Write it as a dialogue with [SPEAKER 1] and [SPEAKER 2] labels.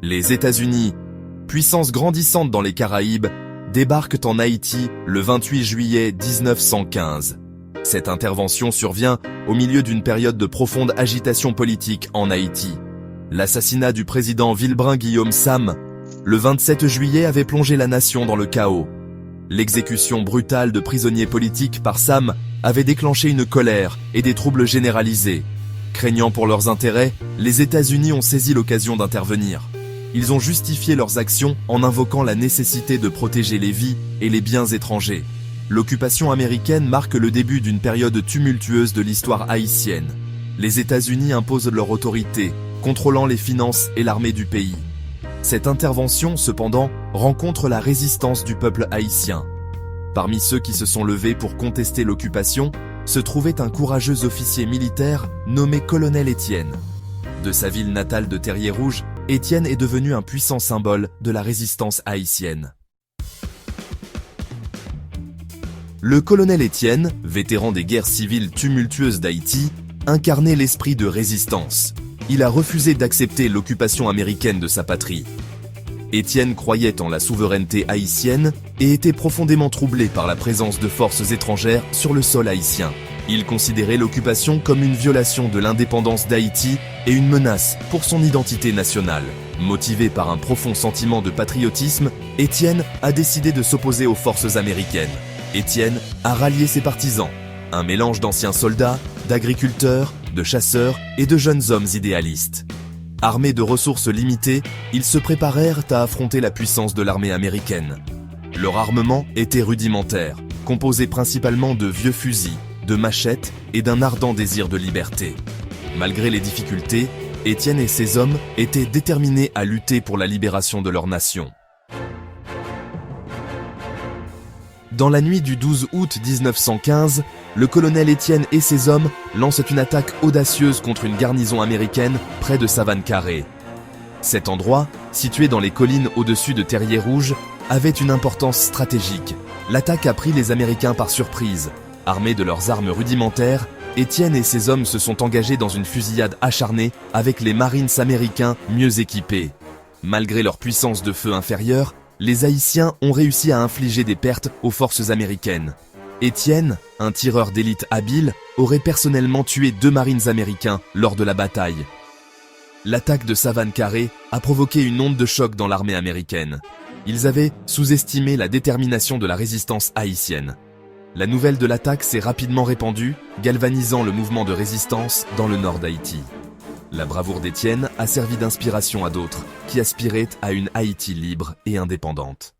[SPEAKER 1] Les États-Unis, puissance grandissante dans les Caraïbes, débarquent en Haïti le 28 juillet 1915. Cette intervention survient au milieu d'une période de profonde agitation politique en Haïti. L'assassinat du président Vilbrun Guillaume Sam, le 27 juillet, avait plongé la nation dans le chaos. L'exécution brutale de prisonniers politiques par Sam avait déclenché une colère et des troubles généralisés. Craignant pour leurs intérêts, les États-Unis ont saisi l'occasion d'intervenir. Ils ont justifié leurs actions en invoquant la nécessité de protéger les vies et les biens étrangers. L'occupation américaine marque le début d'une période tumultueuse de l'histoire haïtienne. Les États-Unis imposent leur autorité, contrôlant les finances et l'armée du pays. Cette intervention, cependant, rencontre la résistance du peuple haïtien. Parmi ceux qui se sont levés pour contester l'occupation, se trouvait un courageux officier militaire nommé colonel Étienne. De sa ville natale de Terrier-Rouge, Étienne est devenu un puissant symbole de la résistance haïtienne. Le colonel Étienne, vétéran des guerres civiles tumultueuses d'Haïti, incarnait l'esprit de résistance. Il a refusé d'accepter l'occupation américaine de sa patrie. Étienne croyait en la souveraineté haïtienne et était profondément troublé par la présence de forces étrangères sur le sol haïtien. Il considérait l'occupation comme une violation de l'indépendance d'Haïti et une menace pour son identité nationale. Motivé par un profond sentiment de patriotisme, Étienne a décidé de s'opposer aux forces américaines. Étienne a rallié ses partisans, un mélange d'anciens soldats, d'agriculteurs, de chasseurs et de jeunes hommes idéalistes. Armés de ressources limitées, ils se préparèrent à affronter la puissance de l'armée américaine. Leur armement était rudimentaire, composé principalement de vieux fusils, de machettes et d'un ardent désir de liberté. Malgré les difficultés, Étienne et ses hommes étaient déterminés à lutter pour la libération de leur nation. Dans la nuit du 12 août 1915, le colonel Étienne et ses hommes lancent une attaque audacieuse contre une garnison américaine près de Savane-Carré. Cet endroit, situé dans les collines au-dessus de Terrier-Rouge, avait une importance stratégique. L'attaque a pris les Américains par surprise. Armés de leurs armes rudimentaires, Étienne et ses hommes se sont engagés dans une fusillade acharnée avec les Marines américains mieux équipés. Malgré leur puissance de feu inférieure, les Haïtiens ont réussi à infliger des pertes aux forces américaines. Étienne, un tireur d'élite habile, aurait personnellement tué 2 marines américains lors de la bataille. L'attaque de Savane-Carré a provoqué une onde de choc dans l'armée américaine. Ils avaient sous-estimé la détermination de la résistance haïtienne. La nouvelle de l'attaque s'est rapidement répandue, galvanisant le mouvement de résistance dans le nord d'Haïti. La bravoure d'Étienne a servi d'inspiration à d'autres, qui aspiraient à une Haïti libre et indépendante.